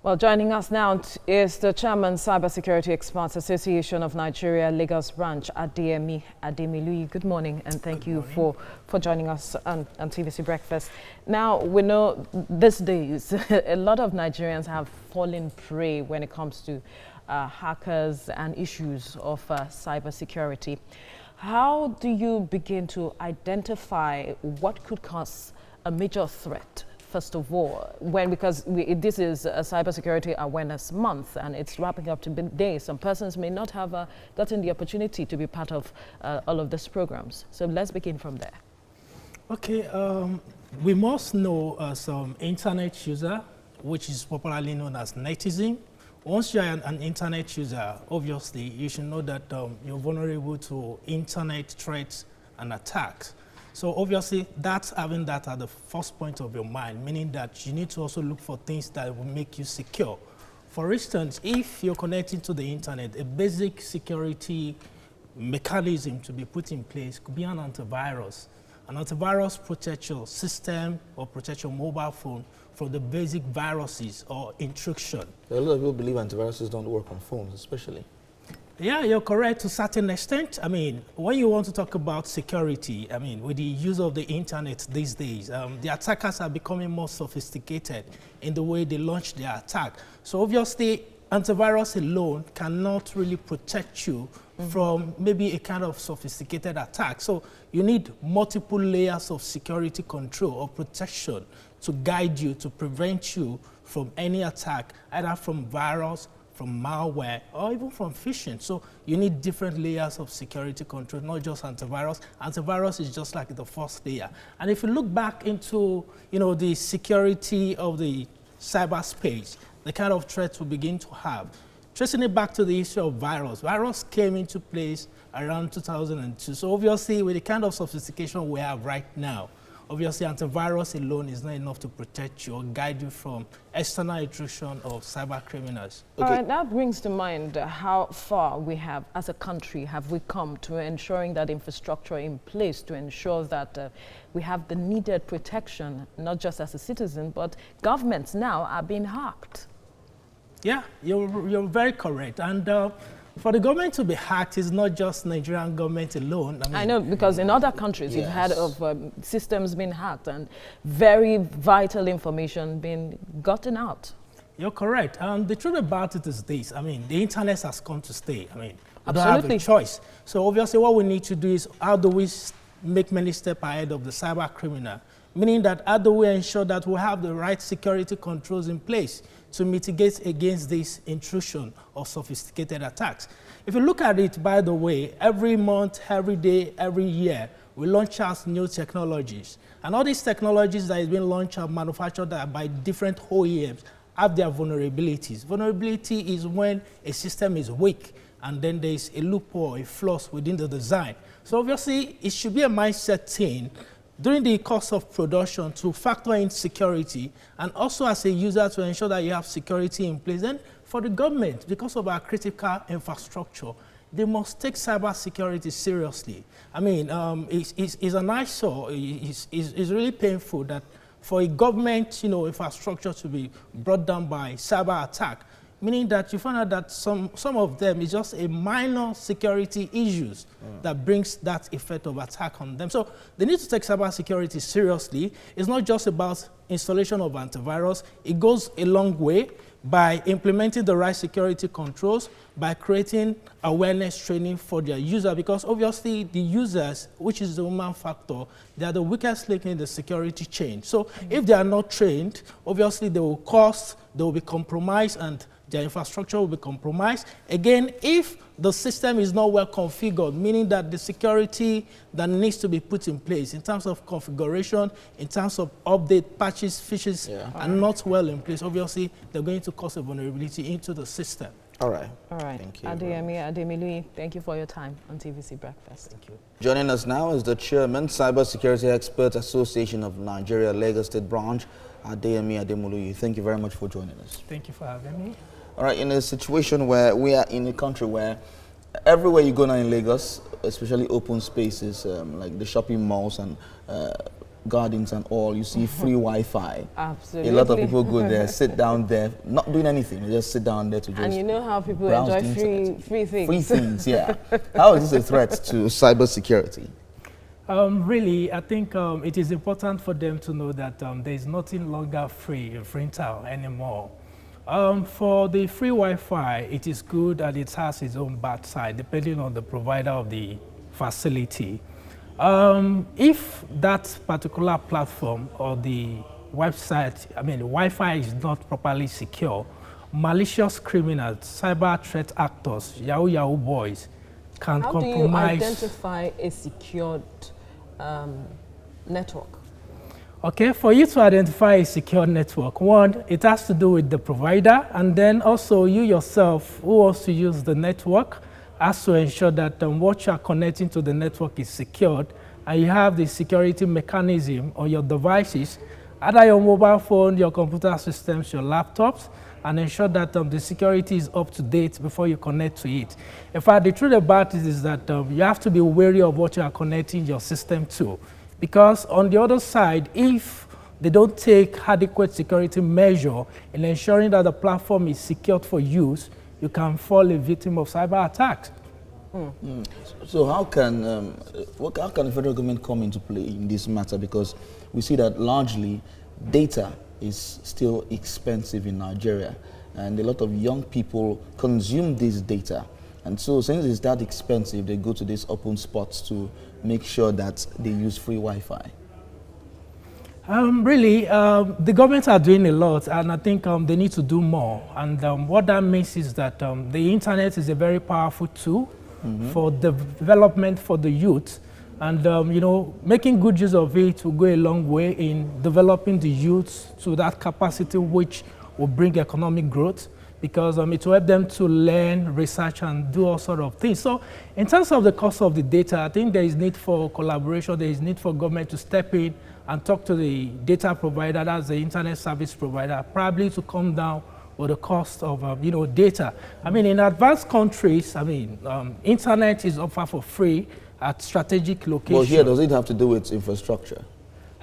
Well, joining us now is the Chairman, Cybersecurity Experts Association of Nigeria, Lagos Branch, Adeyemi Ademiluyi. Good morning, and thank you for joining us on TVC Breakfast. Now, we know these days a lot of Nigerians have fallen prey when it comes to hackers and issues of cybersecurity. How do you begin to identify what could cause a major threat? First of all, because this is a Cybersecurity Awareness Month and it's wrapping up today, some persons may not have gotten the opportunity to be part of all of these programs. So let's begin from there. Okay, we must know some internet user, which is popularly known as netizen. Once you're an internet user, obviously, you should know that you're vulnerable to internet threats and attacks. So obviously, that's having that at the first point of your mind, meaning that you need to also look for things that will make you secure. For instance, if you're connecting to the internet, a basic security mechanism to be put in place could be an antivirus. An antivirus protects your system or protects your mobile phone from the basic viruses or intrusion. A lot of people believe antiviruses don't work on phones, especially. Yeah, you're correct to a certain extent. I mean, when you want to talk about security, I mean, with the use of the internet these days, the attackers are becoming more sophisticated in the way they launch their attack. So obviously, antivirus alone cannot really protect you from maybe a kind of sophisticated attack. So you need multiple layers of security control or protection to guide you, to prevent you from any attack, either from virus, from malware, or even from phishing. So you need different layers of security control, not just antivirus. Antivirus is just like the first layer. And if you look back into, the security of the cyberspace, the kind of threats we begin to have, tracing it back to the issue of virus. Virus came into place around 2002. So obviously, with the kind of sophistication we have right now, obviously, antivirus alone is not enough to protect you or guide you from external intrusion of cyber criminals. Okay. All right, that brings to mind how far we have, as a country, have we come to ensuring that infrastructure in place to ensure that we have the needed protection, not just as a citizen, but governments now are being hacked. Yeah, you're very correct. And for the government to be hacked is not just Nigerian government alone. I know, because in other countries you've heard of systems being hacked and very vital information being gotten out. You're correct. The truth about it is this. I mean, the internet has come to stay. I mean, we don't Absolutely. have a choice. So obviously what we need to do is how do we make many steps ahead of the cyber criminal? Meaning that how do we ensure that we have the right security controls in place to mitigate against this intrusion of sophisticated attacks. If you look at it, by the way, every month, every day, every year, we launch out new technologies. And all these technologies that have been launched are manufactured by different OEMs have their vulnerabilities. Vulnerability is when a system is weak and then there's a loophole, a flaw within the design. So obviously, it should be a mindset thing during the course of production to factor in security, and also as a user to ensure that you have security in place. And for the government, because of our critical infrastructure, they must take cybersecurity seriously. I mean, it's an eyesore. It's really painful that for a government, infrastructure to be brought down by cyber attack, meaning that you find out that some of them is just a minor security issues that brings that effect of attack on them. So they need to take cybersecurity seriously. It's not just about installation of antivirus. It goes a long way by implementing the right security controls, by creating awareness training for their user, because obviously the users, which is the human factor, they are the weakest link in the security chain. So if they are not trained, obviously they will be compromised, and their infrastructure will be compromised. Again, if the system is not well configured, meaning that the security that needs to be put in place in terms of configuration, in terms of update, patches, fixes, are not well in place, obviously they're going to cause a vulnerability into the system. All right. Thank you. Adeyemi Ademiluyi, thank you for your time on TVC Breakfast. Thank you. Joining us now is the Chairman, Cybersecurity Experts Association of Nigeria, Lagos State Branch, Adeyemi Ademiluyi. Thank you very much for joining us. Thank you for having me. All right, in a situation where we are in a country where everywhere you go now in Lagos, especially open spaces like the shopping malls and gardens and all, you see free Wi-Fi. Absolutely. A lot of people go there, sit down there, not doing anything. They just sit down there to just. And you know how people browse enjoy the free internet. things. Free things, yeah. How is this a threat to cybersecurity? Really, I think it is important for them to know that there is nothing longer free in Freetown anymore. For the free Wi-Fi, it is good and it has its own bad side, depending on the provider of the facility. If that particular platform or the website, the Wi-Fi is not properly secure, malicious criminals, cyber threat actors, Yahoo boys can How compromise. How do you identify a secured network? Okay, for you to identify a secure network, one, it has to do with the provider, and then also you yourself who wants to use the network has to ensure that what you are connecting to the network is secured, and you have the security mechanism on your devices, either your mobile phone, your computer systems, your laptops, and ensure that the security is up to date before you connect to it. In fact, the truth about it is that you have to be wary of what you are connecting your system to. Because on the other side, if they don't take adequate security measure in ensuring that the platform is secured for use, you can fall a victim of cyber attacks. So how can the federal government come into play in this matter? Because we see that largely data is still expensive in Nigeria, and a lot of young people consume this data. And so since it's that expensive, they go to these open spots to make sure that they use free Wi-Fi. The governments are doing a lot, and I think they need to do more. And what that means is that the internet is a very powerful tool for development for the youth. And making good use of it will go a long way in developing the youth to that capacity which will bring economic growth, because it will help them to learn, research, and do all sorts of things. So in terms of the cost of the data, I think there is need for collaboration, there is need for government to step in and talk to the data provider, that's the internet service provider, probably to come down with the cost of data. In advanced countries, internet is offered for free at strategic locations. Well, here, does it have to do with infrastructure?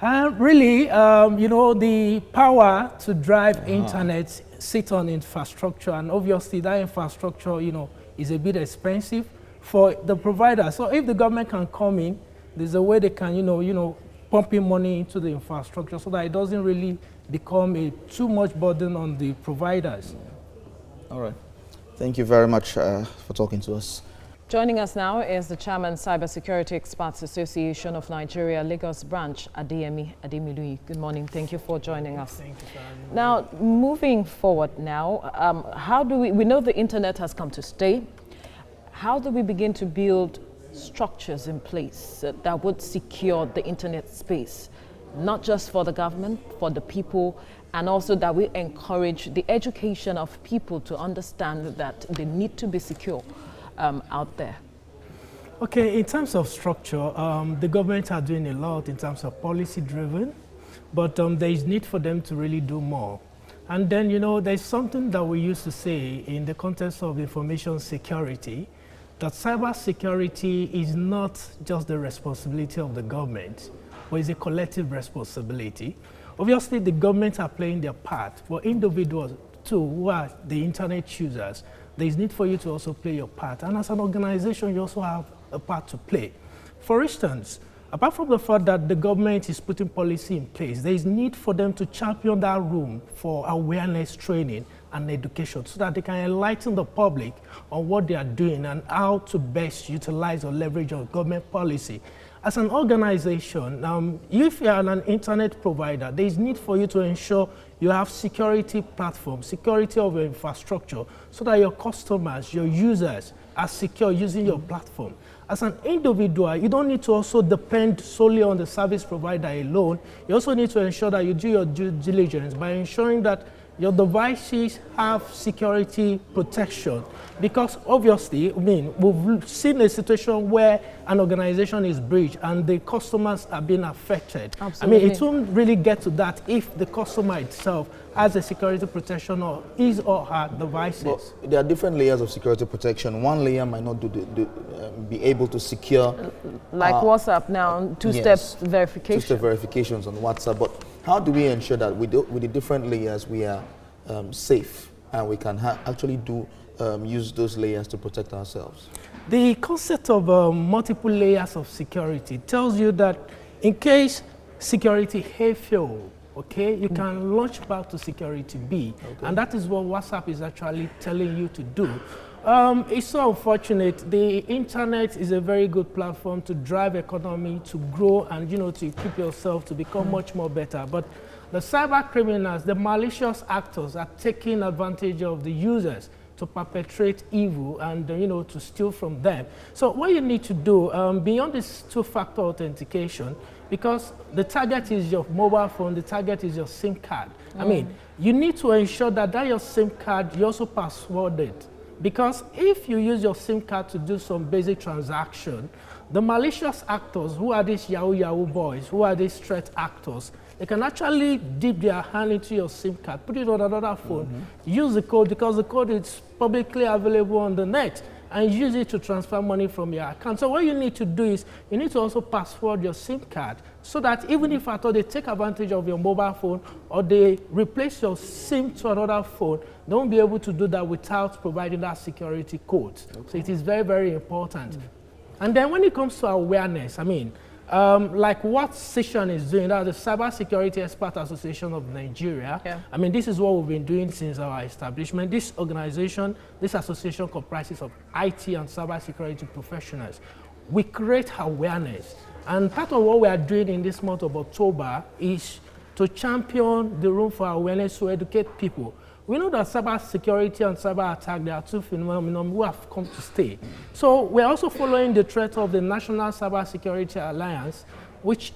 The power to drive internet sits on infrastructure, and obviously that infrastructure, is a bit expensive for the provider. So if the government can come in, there's a way they can, pump in money into the infrastructure so that it doesn't really become too much burden on the providers. All right. Thank you very much for talking to us. Joining us now is the Chairman, Cybersecurity Experts Association of Nigeria, Lagos Branch, Adeyemi Ademiluyi. Good morning. Thank you for joining us. Thank you for having me. Now, moving forward now, how do we know the internet has come to stay. How do we begin to build structures in place that would secure the internet space, not just for the government, for the people, and also that we encourage the education of people to understand that they need to be secure out there? Okay, in terms of structure, the government are doing a lot in terms of policy driven, but there is need for them to really do more. And then, there's something that we used to say in the context of information security, that cyber security is not just the responsibility of the government, but it's a collective responsibility. Obviously, the government are playing their part. For individuals, too, who are the internet users, there is need for you to also play your part. And as an organization, you also have a part to play. For instance, apart from the fact that the government is putting policy in place, there is need for them to champion that room for awareness training and education so that they can enlighten the public on what they are doing and how to best utilize or leverage on government policy. As an organization, if you are an internet provider, there is need for you to ensure you have security platforms, security of your infrastructure, so that your customers, your users are secure using your platform. As an individual, you don't need to also depend solely on the service provider alone. You also need to ensure that you do your due diligence by ensuring that your devices have security protection. Because obviously, I mean, we've seen a situation where an organization is breached and the customers are being affected. Absolutely. I mean, it won't really get to that if the customer itself has a security protection on his or her devices. But there are different layers of security protection. One layer might not be able to secure. Like WhatsApp now, two-step verification. Two-step verifications on WhatsApp. But how do we ensure that with the different layers we are safe and we can actually use those layers to protect ourselves? The concept of multiple layers of security tells you that in case security A fails, okay, you can launch back to security B. Okay. And that is what WhatsApp is actually telling you to do. It's so unfortunate. The internet is a very good platform to drive economy, to grow, and to equip yourself to become much more better. But the cyber criminals, the malicious actors, are taking advantage of the users to perpetrate evil and to steal from them. So what you need to do beyond this two-factor authentication, because the target is your mobile phone, the target is your SIM card. I mean, you need to ensure that your SIM card, you also password it. Because if you use your SIM card to do some basic transaction, the malicious actors, who are these Yahoo boys, who are these threat actors, they can actually dip their hand into your SIM card, put it on another phone, use the code, because the code is publicly available on the net, and use it to transfer money from your account. So what you need to do is you need to also password your SIM card so that even if at all they take advantage of your mobile phone or they replace your SIM to another phone, they won't be able to do that without providing that security code. Okay. So it is very, very important. And then when it comes to awareness, I mean, like what Session is doing, that's the Cybersecurity Expert Association of Nigeria. Yeah. I mean, this is what we've been doing since our establishment. This organization, this association comprises of IT and cybersecurity professionals. We create awareness. And part of what we are doing in this month of October is to champion the room for awareness to educate people. We know that cybersecurity and cyber attack, they are two phenomena who have come to stay. So we're also following the threat of the National Cybersecurity Alliance, which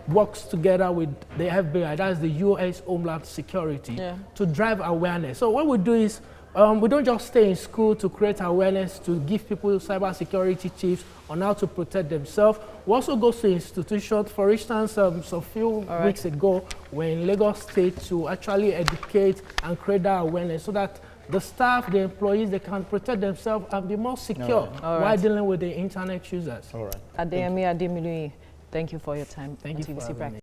works together with the FBI, that's the US Homeland Security, to drive awareness. So what we do is, we don't just stay in school to create awareness, to give people cybersecurity tips on how to protect themselves. We also go to institutions. For instance, some few weeks ago, we're in Lagos State to actually educate and create that awareness so that the staff, the employees, they can protect themselves and be more secure while dealing with the internet users. Adeyemi Ademiluyi, thank you for your time. Thank you for having me.